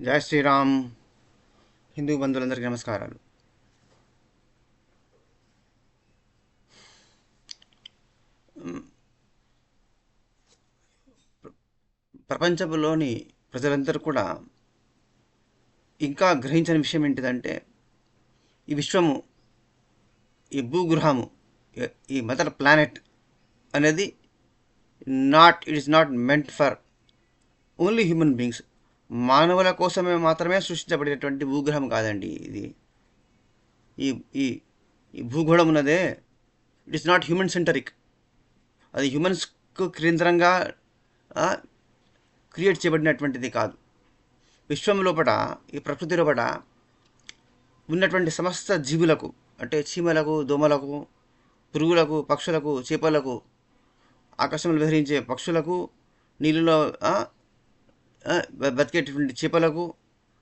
జై శ్రీరామ్. హిందూ బంధువులందరికీ నమస్కారాలు. ప్రపంచంలోని ప్రజలందరూ కూడా ఇంకా గ్రహించని విషయం ఏంటిదంటే, ఈ విశ్వము, ఈ భూగ్రహము, ఈ మదర్ ప్లానెట్ అనేది it is not meant for only human beings. మానవుల కోసమే మాత్రమే సృష్టించబడినటువంటి భూగ్రహం కాదండి ఇది. ఈ ఈ ఈ భూగోళం ఉన్నదే, ఇట్ ఈస్ నాట్ హ్యూమన్ సెంటరిక్. అది హ్యూమన్స్కు కేంద్రంగా క్రియేట్ చేయబడినటువంటిది కాదు. విశ్వం లోపల, ఈ ప్రకృతి లోపల ఉన్నటువంటి సమస్త జీవులకు, అంటే చీమలకు, దోమలకు, పురుగులకు, పక్షులకు, చేపలకు, ఆకాశంలో విహరించే పక్షులకు, నీళ్ళలో బతికేటటువంటి చేపలకు,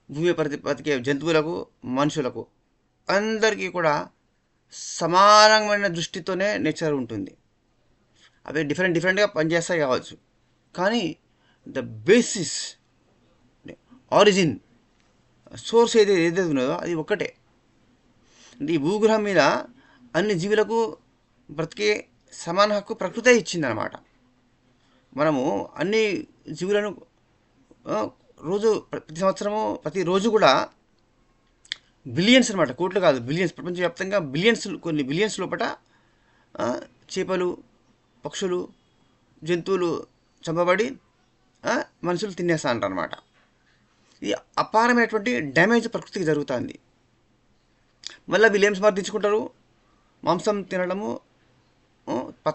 భూమి బతికే జంతువులకు, మనుషులకు అందరికీ కూడా సమానమైన దృష్టితోనే నేచర్ ఉంటుంది. అవి డిఫరెంట్గా పనిచేస్తాయి కావచ్చు, కానీ ద బేసిస్, ఆరిజిన్, సోర్స్ ఏదైతే ఉన్నదో అది ఒక్కటే. ఈ భూగ్రహం మీద అన్ని జీవులకు బ్రతికే సమాన హక్కు ప్రకృతే ఇచ్చిందనమాట. మనము అన్ని జీవులను రోజు, ప్రతి సంవత్సరము, ప్రతిరోజు కూడా బిలియన్స్ అనమాట, కోట్లు కాదు, బిలియన్స్, ప్రపంచవ్యాప్తంగా బిలియన్స్, కొన్ని బిలియన్స్ లోపల చేపలు, పక్షులు, జంతువులు చంపబడి మనుషులు తినేస్తా అంటారు అనమాట. ఇది అపారమైనటువంటి డ్యామేజ్ ప్రకృతికి జరుగుతుంది. మళ్ళీ వీళ్ళు ఏం సమర్థించుకుంటారు? మాంసం తినడము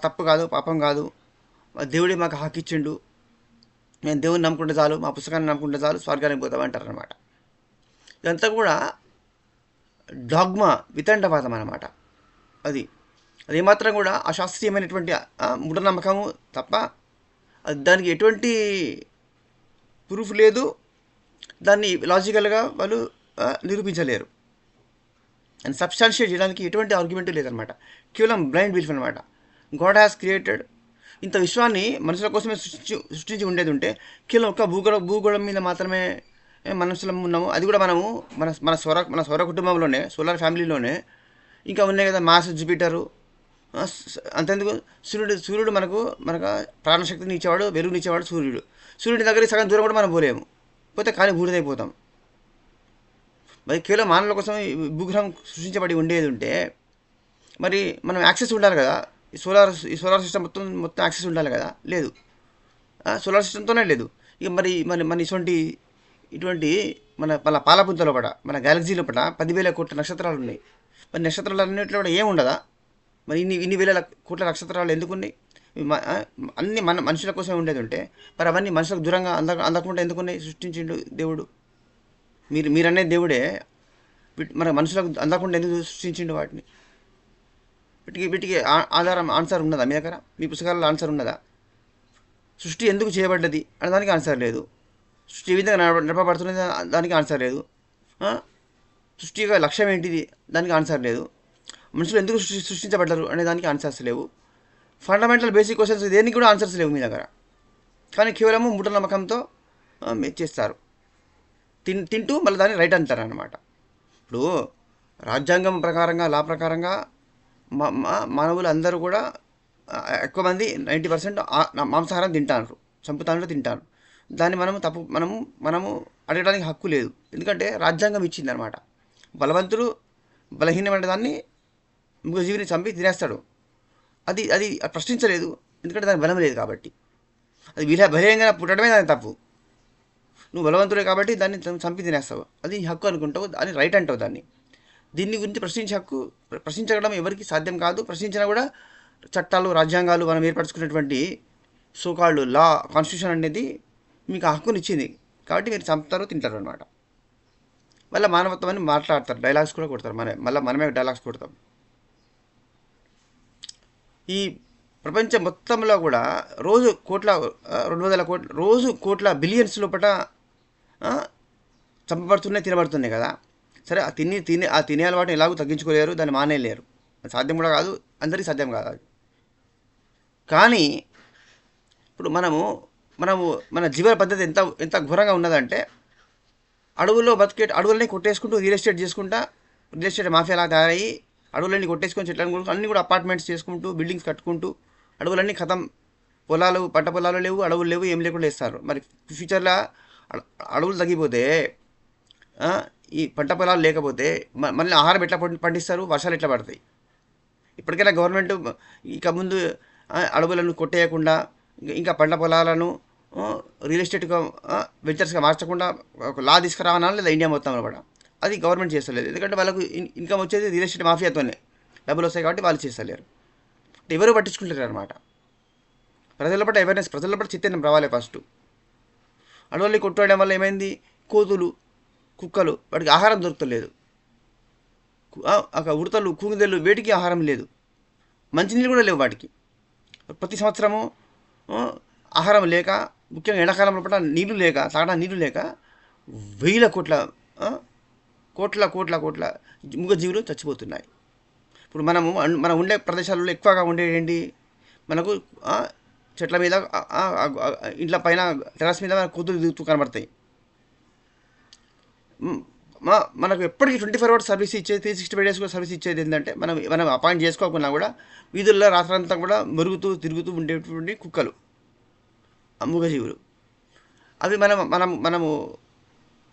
తప్పు కాదు, పాపం కాదు, దేవుడే మాకు హక్కు ఇచ్చిండు, మేము దేవుని నమ్ముకుంటే చాలు, మా పుస్తకాన్ని నమ్ముకుంటే చాలు, స్వర్గానికి పోతామంటారు అనమాట. ఇదంతా కూడా డాగ్మా, వితండవాదం అనమాట. అదేమాత్రం కూడా అశాస్త్రీయమైనటువంటి మూఢనమ్మకము తప్ప దానికి ఎటువంటి ప్రూఫ్ లేదు. దాన్ని లాజికల్గా వాళ్ళు నిరూపించలేరు. అండ్ సబ్స్టాన్షియేట్ చేయడానికి ఎటువంటి ఆర్గ్యుమెంట్ లేదనమాట. కేవలం బ్లైండ్ బిలీఫ్ అనమాట. గాడ్ హ్యాస్ క్రియేటెడ్ ఇంత విశ్వాన్ని మనుషుల కోసమే సృష్టించి ఉండేది ఉంటే, కేవలం ఒక్క భూగోళం మీద మాత్రమే మనుషులం ఉన్నాము. అది కూడా మనము మన సౌర కుటుంబంలోనే, సోలార్ ఫ్యామిలీలోనే ఇంకా ఉన్నాయి కదా, మార్స్, జూపిటరు. అంతెందుకు, సూర్యుడు మనకు ప్రాణశక్తిని ఇచ్చేవాడు, వెలుగుని ఇచ్చేవాడు సూర్యుడి దగ్గరికి సగం దూరం కూడా మనం పోలేము, పోతే కానీ బూడిదైపోతాం. మరి కేవలం మానవుల కోసం భూగ్రహం సృష్టించబడి ఉండేది ఉంటే, మరి మనం యాక్సెస్ ఉండాలి కదా, ఈ సోలార్ సిస్టమ్ మొత్తం యాక్సెస్ ఉండాలి కదా, లేదు, సోలార్ సిస్టమ్తోనే లేదు. ఇక మరి మన ఇటువంటి మన పాలపుంత లోపల, మన గ్యాలక్సీ లోపల 10,000 కోట్ల నక్షత్రాలు ఉన్నాయి. మరి నక్షత్రాలన్నింటిలో కూడా ఏం ఉండదా? మరి ఇన్ని వేల కోట్ల నక్షత్రాలు ఎందుకున్నాయి? అన్ని మనుషుల కోసం ఉండేది ఉంటే, మరి అవన్నీ మనుషులకు దూరంగా అందకుండా ఎందుకున్నాయి? సృష్టించిండు దేవుడు. మీరనే దేవుడే మన మనుషులకు అందకుండా ఎందుకు సృష్టించిండు వాటిని? వీటికి ఆన్సర్ ఉన్నదా మీ దగ్గర? మీ పుస్తకాలలో ఆన్సర్ ఉన్నదా? సృష్టి ఎందుకు చేయబడ్డది అనే దానికి ఆన్సర్ లేదు. సృష్టి ఏ విధంగా నడపబడుతున్నది దానికి ఆన్సర్ లేదు. సృష్టి యొక్క లక్ష్యం ఏంటిది దానికి ఆన్సర్ లేదు. మనుషులు ఎందుకు సృష్టించబడ్డారు అనే దానికి ఆన్సర్స్ లేవు. ఫండమెంటల్ బేసిక్ క్వశ్చన్స్ దేనికి కూడా ఆన్సర్స్ లేవు మీ దగ్గర. కానీ కేవలము మూఢనమ్మకంతో మీరు చేస్తారు. తింటూ మళ్ళీ దాన్ని రైట్ అంటారు అన్నమాట. ఇప్పుడు రాజ్యాంగం ప్రకారంగా, లా ప్రకారంగా మానవులు అందరూ కూడా ఎక్కువ మంది 90% మాంసాహారం తింటారు, తింటారు. దాన్ని మనము అడగడానికి హక్కు లేదు. ఎందుకంటే రాజ్యాంగం ఇచ్చింది అనమాట. బలవంతుడు బలహీనమైన దాన్ని, జీవిని చంపి తినేస్తాడు. అది అది ప్రశ్నించలేదు, ఎందుకంటే దానికి బలం లేదు కాబట్టి. అది బలహీనంగా పుట్టడమే దాని తప్పు. నువ్వు బలవంతుడే కాబట్టి దాన్ని చంపి తినేస్తావు, అది హక్కు అనుకుంటావు, దాన్ని రైట్ అంటావు. దీన్ని గురించి ప్రశ్నించడం ఎవరికి సాధ్యం కాదు. ప్రశ్నించినా కూడా చట్టాలు, రాజ్యాంగాలు, మనం ఏర్పరచుకున్నటువంటి సోకాల్డ్ లా, కాన్స్టిట్యూషన్ అనేది మీకు ఆ హక్కుని ఇచ్చింది కాబట్టి మీరు చంపుతారు, తింటారు అనమాట. మళ్ళీ మానవత్వం అని మాట్లాడతారు, డైలాగ్స్ కూడా కొడతారు. మనమే డైలాగ్స్ కొడతాం. ఈ ప్రపంచం మొత్తంలో కూడా రోజు 200 కోట్ల, రోజు కోట్ల బిలియన్స్ లోపల చంపబడుతున్నాయి, తినబడుతున్నాయి కదా. సరే, తినే అలవాటు ఎలాగో తగ్గించుకోలేరు, దాన్ని మానేయలేరు, సాధ్యం కూడా కాదు, అందరికీ సాధ్యం కాదు అది. కానీ ఇప్పుడు మనము మన జీవన పద్ధతి ఎంత ఘోరంగా ఉన్నదంటే, అడవుల్లో అడవులని కొట్టేసుకుంటూ రియల్ ఎస్టేట్ చేసుకుంటా, రియల్ ఎస్టేట్ మాఫియాలా తయారయ్యి అడవులన్నీ కొట్టేసుకొని చెట్లను కూడా అన్నీ కూడా అపార్ట్మెంట్స్ చేసుకుంటూ బిల్డింగ్స్ కట్టుకుంటూ అడవులన్నీ ఖతం, పొలాలు పంట పొలాలు లేవు, అడవులు లేవు, ఏం లేకుండా వేస్తారు. మరి ఫ్యూచర్లో అడవులు తగ్గిపోతే ఈ పంట పొలాలు లేకపోతే మళ్ళీ ఆహారం ఎట్లా పండిస్తారు, వర్షాలు ఎట్లా పడతాయి? ఇప్పటికైనా గవర్నమెంట్ ఇక ముందు అడవులను కొట్టేయకుండా ఇంకా పంట పొలాలను రియల్ ఎస్టేట్గా వెంచర్స్గా మార్చకుండా ఒక లా తీసుకురావాలన్నా లేదా ఇండియా మొత్తంలో కూడా అది గవర్నమెంట్ చేస్తలేదు. ఎందుకంటే వాళ్ళకు ఇన్కమ్ వచ్చేది రియల్ ఎస్టేట్ మాఫియాతోనే డబ్బులు వస్తాయి కాబట్టి వాళ్ళు చేస్తలేరు. ఎవరు పట్టించుకుంటారు అనమాట. ప్రజల పట్ల అవేర్నెస్, ప్రజల పట్ల చైతన్యం రావాలి ఫస్ట్. అడవుల్ని కొట్టడం వల్ల ఏమైంది, కోతులు కుక్కలు వాటికి ఆహారం దొరకలేదు, ఉడతలు కూంగెలు వేటికి ఆహారం లేదు, మంచినీళ్ళు కూడా లేవు వాటికి. ప్రతి సంవత్సరము ఆహారం లేక, ముఖ్యంగా ఎండాకాలంలో పట్ల నీళ్లు లేక, తాగడానికి నీళ్లు లేక వేల కోట్ల కోట్ల కోట్ల మూగజీవులు చచ్చిపోతున్నాయి. ఇప్పుడు మనం ఉండే ప్రదేశాలలో ఎక్కువగా ఉండేది ఏంటి, మనకు చెట్ల మీద ఇంట్ల పైన టెర్రస్ మీద కోతులు దిగుతూ కనబడతాయి. మనకు ఎప్పటికీ 24 hours సర్వీస్ ఇచ్చేది, 365 days కూడా సర్వీస్ ఇచ్చేది ఏంటంటే మనం అపాయింట్ చేసుకోకుండా కూడా వీధుల్లో రాత్రంతా కూడా తిరుగుతూ ఉండేటువంటి కుక్కలు, మూగజీవులు. అవి మనము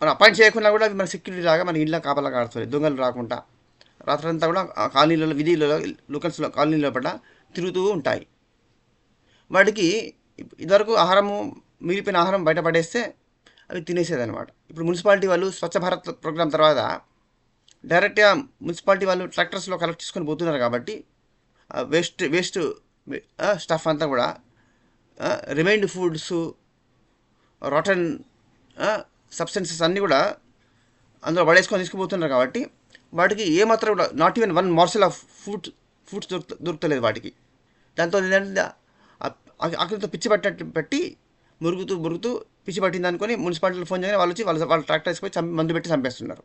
అపాయింట్ చేయకుండా కూడా అవి మన సెక్యూరిటీ లాగా మన ఇళ్ళ కాపలా కాడుతుంది. దొంగలు రాకుండా రాత్రంతా కూడా కాలనీలలో, విధులలో, లోకల్స్లో కాలనీలో పట్ల తిరుగుతూ ఉంటాయి. వాటికి ఇదివరకు ఆహారము, మిగిలిపోయిన ఆహారం బయటపడేస్తే అవి తినేసేదన్నమాట. ఇప్పుడు మున్సిపాలిటీ వాళ్ళు స్వచ్ఛ భారత్ ప్రోగ్రాం తర్వాత డైరెక్ట్గా మున్సిపాలిటీ వాళ్ళు ట్రాక్టర్స్లో కలెక్ట్ చేసుకొని పోతున్నారు కాబట్టి వేస్ట్ స్టఫ్ అంతా కూడా రిమైండ్ ఫుడ్స్, రాటన్ సబ్స్టెన్సెస్ అన్నీ కూడా అందులో పడేసుకొని తీసుకుపోతున్నారు కాబట్టి వాటికి ఏమాత్రం కూడా not even 1 morsel of foods దొరుకుతలేదు వాటికి. దాంతో ఏంటంటే ఆకలితో పిచ్చి పట్టి మురుగుతూ పిచ్చి పట్టింది అనుకొని మున్సిపాలిటీలో ఫోన్ చేయగానే వాళ్ళు వచ్చి వాళ్ళ ట్రాక్టర్ వేసుకొని మందు పెట్టి చంపేస్తున్నారు.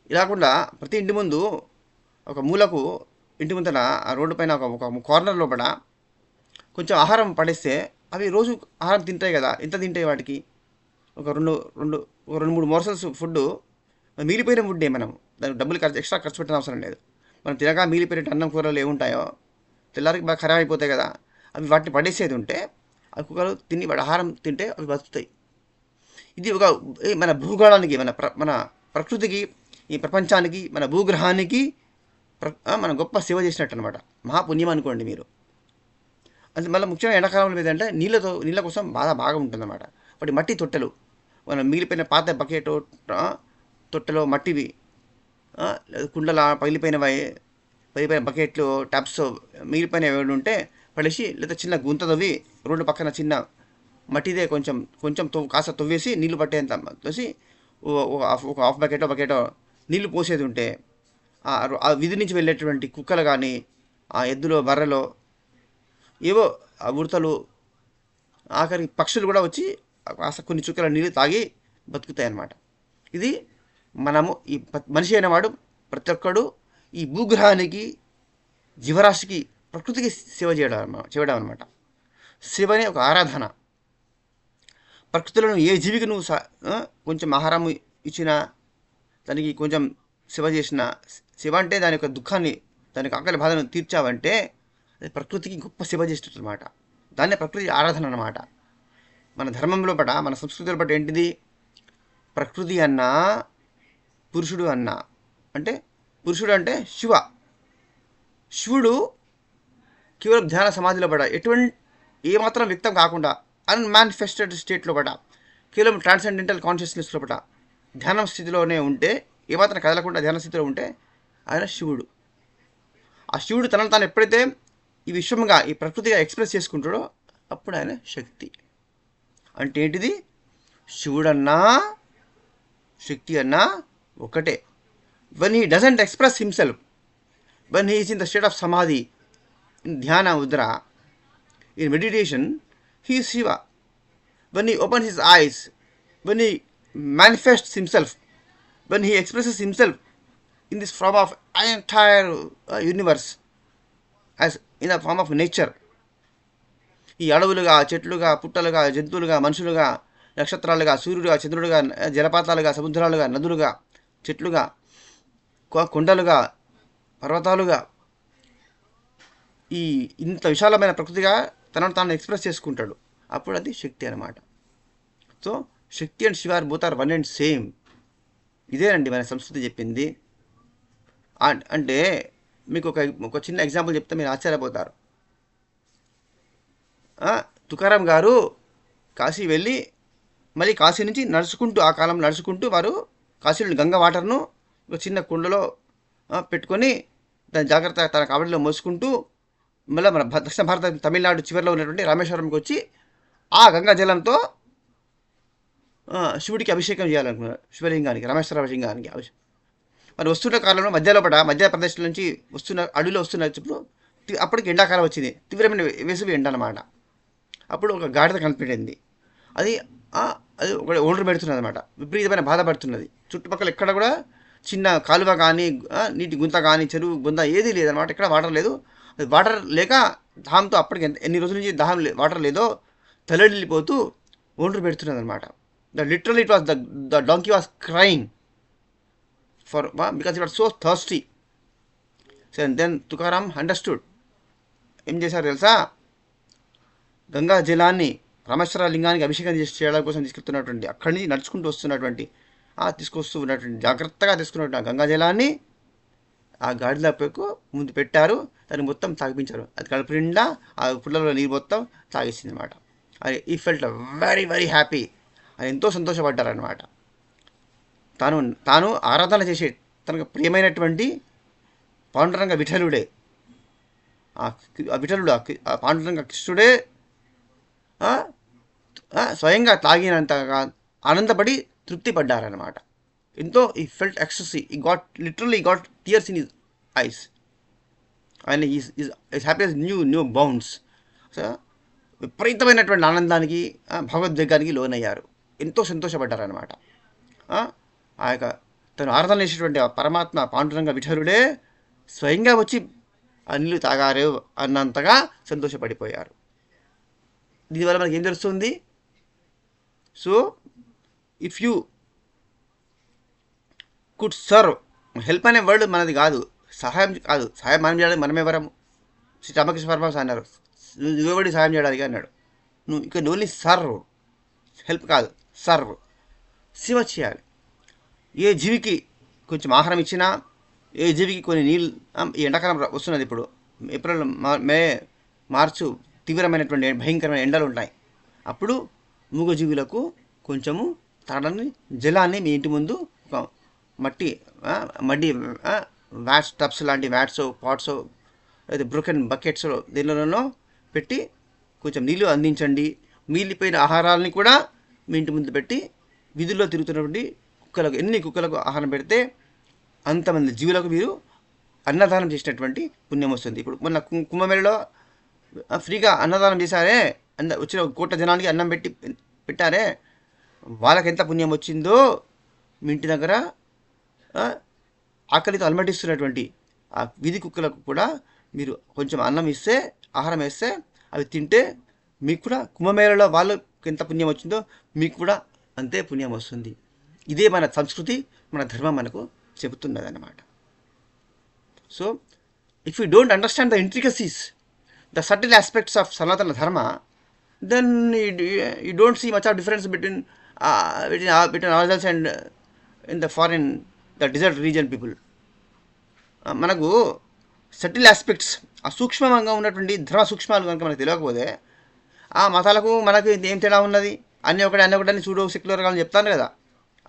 ఇలా కాకుండా ప్రతి ఇంటి ముందు ఒక మూలకు, ఇంటి ముందర ఆ రోడ్డు పైన ఒక కార్నర్ లోపల కొంచెం ఆహారం పడేస్తే అవి రోజు ఆహారం తింటాయి కదా. ఎంత తింటాయి వాటికి? ఒక 2-3 morsels ఫుడ్, మిగిలిపోయిన ఫుడ్డే. మనం దానికి డబ్బులు ఎక్స్ట్రా ఖర్చు పెట్టిన అవసరం లేదు. మనం తినగా మిగిలిపోయిన అన్నం కూరలు ఏముంటాయో తెల్లారికి బాగా ఖరాబ్ అయిపోతాయి కదా, అవి వాటిని పడేసేది ఉంటే అవి కుక్కలు తిని వాటి ఆహారం తింటే అవి బతుకుతాయి. ఇది ఒక మన భూగోళానికి, మన ప్రకృతికి, ఈ ప్రపంచానికి, మన భూగ్రహానికి మనం గొప్ప సేవ చేసినట్టు అనమాట. మహాపుణ్యం అనుకోండి మీరు. అది మళ్ళీ ముఖ్యంగా ఎండాకాలంలో ఏంటంటే నీళ్ళ కోసం బాగా ఉంటుందన్నమాట. వాటి మట్టి తొట్టెలు, మనం మిగిలిపోయిన పాత బకెట్ తొట్టెలో మట్టివి, కుండల పగిలిపోయిన బకెట్లు, టబ్స్ మిగిలిపోయినవి ఉంటే పడేసి, లేదా చిన్న గుంత తవ్వి రోడ్డు పక్కన చిన్న మట్టిదే కొంచెం కాస్త తవ్వేసి నీళ్లు పట్టేంత తోసి ఒక హాఫ్ బకెటో నీళ్లు పోసేది ఉంటే ఆ విధి నుంచి వెళ్ళేటువంటి కుక్కలు కానీ, ఆ ఎద్దులో బర్రెలో ఏవో ఆ ఉడతలు, ఆఖరికి పక్షులు కూడా వచ్చి కాస్త కొన్ని చుక్కల నీళ్ళు తాగి బతుకుతాయి అన్నమాట. ఇది మనము ఈ మనిషి అయినవాడు ప్రతి ఒక్కడు ఈ భూగ్రహానికి, జీవరాశికి, ప్రకృతికి సేవ చేయడం అనమాట. సేవనే ఒక ఆరాధన. ప్రకృతిలో ఏ జీవికి నువ్వు కొంచెం ఆహారం ఇచ్చినా, దానికి కొంచెం సేవ చేసిన, సేవ అంటే దాని యొక్క దుఃఖాన్ని, దాని యొక్క ఆకలి బాధను తీర్చావంటే అది ప్రకృతికి గొప్ప సేవ చేసేటట్టు అనమాట. దాన్నే ప్రకృతి ఆరాధన అనమాట. మన ధర్మంలో పట, మన సంస్కృతిలో పట ఏంటిది, ప్రకృతి అన్నా, పురుషుడు అన్నా. అంటే పురుషుడు అంటే శివుడు కేవలం ధ్యాన సమాధిలో పడ, ఏమాత్రం వ్యక్తం కాకుండా అన్మానిఫెస్టెడ్ స్టేట్లో పడ, కేవలం ట్రాన్సెండెంటల్ కాన్షియస్నెస్లో పట, ధ్యానం స్థితిలోనే ఉంటే, ఏమాత్రం కదలకుండా ధ్యాన స్థితిలో ఉంటే ఆయన శివుడు. ఆ శివుడు తనను తాను ఎప్పుడైతే ఈ విశ్వంగా, ఈ ప్రకృతిగా ఎక్స్ప్రెస్ చేసుకుంటాడో అప్పుడు ఆయన శక్తి. అంటే ఏంటిది, శివుడన్నా శక్తి అన్నా ఒకటే. when he doesn't express himself, when he is in the state of samadhi, in dhyana mudra, in meditation, he is Shiva. When he opens his eyes, when he manifests himself, when he expresses himself in this form of entire universe, as in the form of nature, ఈ అడవులుగా, చెట్లుగా, పుట్టలుగా, జంతువులుగా, మనుషులుగా, నక్షత్రాలుగా, సూర్యుడుగా, చంద్రుడుగా, జలపాతాలుగా, సముద్రాలుగా, నదులుగా, చెట్లుగా, కొండలుగా, పర్వతాలుగా, ఈ ఇంత విశాలమైన ప్రకృతిగా తనను తాను express చేసుకుంటాడు. అప్పుడు అది శక్తి అనమాట. So Shakti and Shiva are both are one and same. ఇదేనండి మన సంస్కృతి చెప్పింది. అంటే మీకు ఒక చిన్న ఎగ్జాంపుల్ చెప్తే మీరు ఆశ్చర్యపోతారు. తుకారాం గారు కాశీ వెళ్ళి మళ్ళీ కాశీ నుంచి నడుచుకుంటూ, ఆ కాలం నడుచుకుంటూ వారు కాశీలోని గంగా వాటర్ను ఒక చిన్న కుండలో పెట్టుకొని దాని జాగ్రత్తగా తన కాబడిలో మోసుకుంటూ మళ్ళీ మన దక్షిణ భారత తమిళనాడు చివరిలో ఉన్నటువంటి రామేశ్వరంకి వచ్చి ఆ గంగా జలంతో శివుడికి అభిషేకం చేయాలనుకున్నారు. శివలింగానికి, రామేశ్వర లింగానికి మరి వస్తున్న కాలంలో మధ్యప్రదేశ్ నుంచి వస్తున్న అడవిలో వస్తున్నప్పుడు అప్పటికి ఎండాకాలం వచ్చింది, తీవ్రమైన వేసవి ఎండ అన్నమాట. అప్పుడు ఒక గాడిద కనిపించింది. అది ఒక ఓల్డర్ పెడుతున్నది అనమాట. విపరీతమైన బాధపడుతున్నది. చుట్టుపక్కల ఎక్కడ కూడా చిన్న కాలువ కానీ, నీటి గుంత కానీ, చెరువు గుంత ఏదీ లేదనమాట. ఎక్కడ వాటర్ లేదు. అది వాటర్ లేక దాహంతో అప్పటికి ఎన్ని రోజుల నుంచి వాటర్ లేదో తలడిల్లిపోతూ ఓల్డర్ పెడుతున్నది అనమాట. Literally it was the donkey was crying because it was so thirsty. So and then Tukaram understood. ఏం చేశారు తెలుసా? గంగా జలాన్ని రామేశ్వర లింగానికి అభిషేకం చేయడం కోసం తీసుకెళ్తున్నటువంటి, అక్కడి నుంచి నడుచుకుంటూ వస్తున్నటువంటి, తీసుకొస్తూ ఉన్నటువంటి, జాగ్రత్తగా తీసుకున్నటువంటి గంగా జలాన్ని ఆ గాడిదకు ముందు పెట్టారు. దాన్ని మొత్తం తాగిపించారు. అది కడుపు నిండా ఆ పుల్లలో నీరు మొత్తం తాగేసింది అనమాట. అది ఈ ఫెల్ట్ వెరీ వెరీ హ్యాపీ. అది ఎంతో సంతోషపడ్డారనమాట. తాను ఆరాధన చేసే తనకు ప్రియమైనటువంటి పాండురంగ విఠలుడే, ఆ విఠలుడు, ఆ పాండురంగ కృష్ణుడే స్వయంగా తాగినంతగా ఆనందపడి తృప్తి పడ్డారనమాట. ఎంతో ఈ felt ecstasy. Literally got tears in his eyes and is happiness new bounds. So విపరీతమైనటువంటి ఆనందానికి, భావోద్వేగానికి లోనయ్యారు. ఎంతో సంతోషపడ్డారనమాట. ఆ యొక్క తను ఆరాధన చేసేటువంటి పరమాత్మ పాండురంగ విఠలుడే స్వయంగా వచ్చి ఆ నీళ్ళు తాగారు అన్నంతగా సంతోషపడిపోయారు. దీనివల్ల మనకి ఏం తెలుస్తుంది? So if you could serve, help అనే వర్డ్ మనది కాదు, సహాయం కాదు. సహాయం మనం చేయడానికి మనమెవరము? శ్రీ రామకృష్ణ పరమహంస అన్నారు, నువ్వెవడి సహాయం చేయడానికి అన్నాడు. నువ్వు ఇక ఓన్లీ సర్వ్, హెల్ప్ కాదు, సర్వ్, సేవ చేయాలి. ఏ జీవికి కొంచెం ఆహారం ఇచ్చినా, ఏ జీవికి కొన్ని నీళ్ళు, ఈ ఎండాకాలం వస్తున్నది ఇప్పుడు, ఏప్రిల్ మే మార్చు తీవ్రమైనటువంటి భయంకరమైన ఎండలు ఉంటాయి. అప్పుడు మూగజీవులకు కొంచెము తాడని జలాన్ని మీ ఇంటి ముందు ఒక మడ్డి వ్యాట్స్, టబ్స్ లాంటి వ్యాట్స్, పాట్స్, లేదా బ్రోకెన్ బకెట్స్ దీనిలో పెట్టి కొంచెం నీళ్ళు అందించండి. మిగిలిపోయిన ఆహారాలని కూడా మీ ఇంటి ముందు పెట్టి వీధుల్లో తిరుగుతున్నటువంటి కుక్కలకు, ఎన్ని కుక్కలకు ఆహారం పెడితే అంతమంది జీవులకు మీరు అన్నదానం చేసినటువంటి పుణ్యం వస్తుంది. ఇప్పుడు మొన్న కుంభమేళలో ఫ్రీగా అన్నదానం చేశారే, వచ్చిన 1 కోట్ల జనానికి అన్నం పెట్టారే, వాళ్ళకి ఎంత పుణ్యం వచ్చిందో మీ ఇంటి దగ్గర ఆకలితో అలమటిస్తున్నటువంటి ఆ వీధి కుక్కలకు కూడా మీరు కొంచెం అన్నం ఇస్తే, ఆహారం వేస్తే, అవి తింటే మీకు కూడా కుంభమేళలో వాళ్ళకి ఎంత పుణ్యం వచ్చిందో మీకు కూడా అంతే పుణ్యం వస్తుంది. ఇదే మన సంస్కృతి, మన ధర్మం మనకు చెబుతున్నది అన్నమాట. So if you don't understand the intricacies, the subtle aspects of Sanatana Dharma, then you don't see much of difference between ourselves and in the foreign, the desert region people. మనకు సటిల్ ఆస్పెక్ట్స్, ఆ సూక్ష్మంగా ఉన్నటువంటి ధర్మ సూక్ష్మాలు కనుక మనకు తెలియకపోతే, ఆ మతాలకు మనకు ఏం తేడా ఉన్నది? అన్నీ ఒకటే అని సూడో సెక్యులర్ అని చెప్తాను కదా,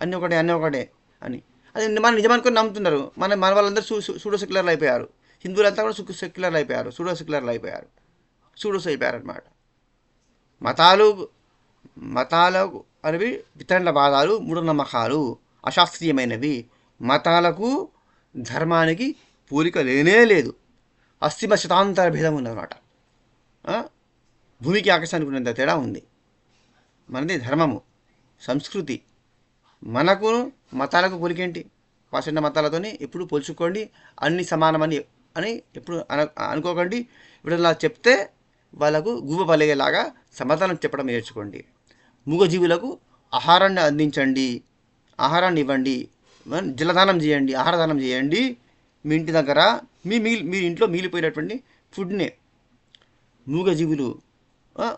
అన్నీ ఒకటే అని. అది మనం నిజమనుకొని నమ్ముతున్నారు. మన వాళ్ళందరూ సూడో సెక్యులర్లు అయిపోయారు. హిందువులంతా కూడా సెక్యులర్లు అయిపోయారు, సూడో సెక్యులర్లు అయిపోయారు, సూడోస్ అయిపోయారనమాట. మతాలు అనేవి వితండవాదాలు, మూఢనమ్మకాలు, అశాస్త్రీయమైనవి. మతాలకు ధర్మానికి పోలిక లేనే లేదు. అస్థిమ శతాంతర భేదం ఉందన్నమాట. భూమికి ఆకాశానికి ఉన్నంత తేడా ఉంది. మనది ధర్మము, సంస్కృతి. మనకు మతాలకు పోలికేంటి? పాషండ మతాలతోని ఎప్పుడు పోల్చుకోండి, అన్ని సమానమని ఎప్పుడు అనుకోకండి. ఇప్పుడు చెప్తే వాళ్ళకు గువ్వ పలిగేలాగా సమాధానం చెప్పడం నేర్చుకోండి. మూగజీవులకు ఆహారాన్ని అందించండి, ఆహారాన్ని ఇవ్వండి, జలదానం చేయండి, ఆహారదానం చేయండి. మీ ఇంటి దగ్గర మీ ఇంట్లో మిగిలిపోయినటువంటి ఫుడ్ని మూగజీవులు,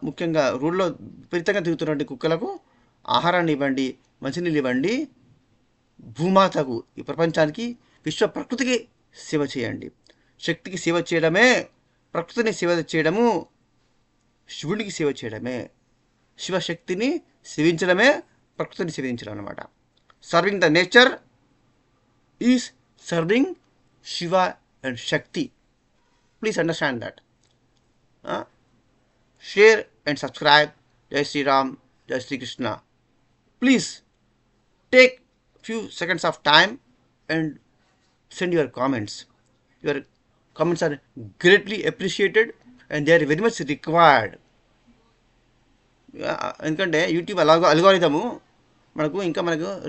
ముఖ్యంగా రోడ్లో విపరీతంగా తిరుగుతున్నటువంటి కుక్కలకు ఆహారాన్ని ఇవ్వండి, మంచినీళ్ళు ఇవ్వండి. భూమాతకు, ఈ ప్రపంచానికి, విశ్వ ప్రకృతికి సేవ చేయండి. శక్తికి సేవ చేయడమే, ప్రకృతిని సేవ చేయడము, శివుడికి సేవ చేయడమే. శివశక్తిని సేవించడమే ప్రకృతిని సేవించడం అనమాట. Serving the nature is serving Shiva and Shakti. Please understand that. Share and subscribe. జై శ్రీరామ్, జై Srikrishna. Please take few seconds of time and send your comments. Your comments are greatly appreciated and they are very much required. ఎందుకంటే YouTube algorithm మనకు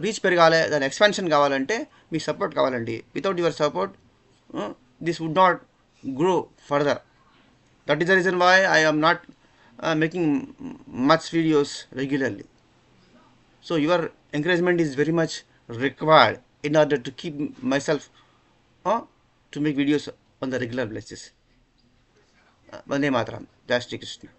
reach పెరగాలి, దాని expansion కావాలంటే మీ support కావాలండి. Without your support this would not grow further. That is the reason why I am not making much videos regularly. So your encouragement is very much required in order to keep myself to make videos on the regular basis. Vande Mataram. Jai Shri Krishna.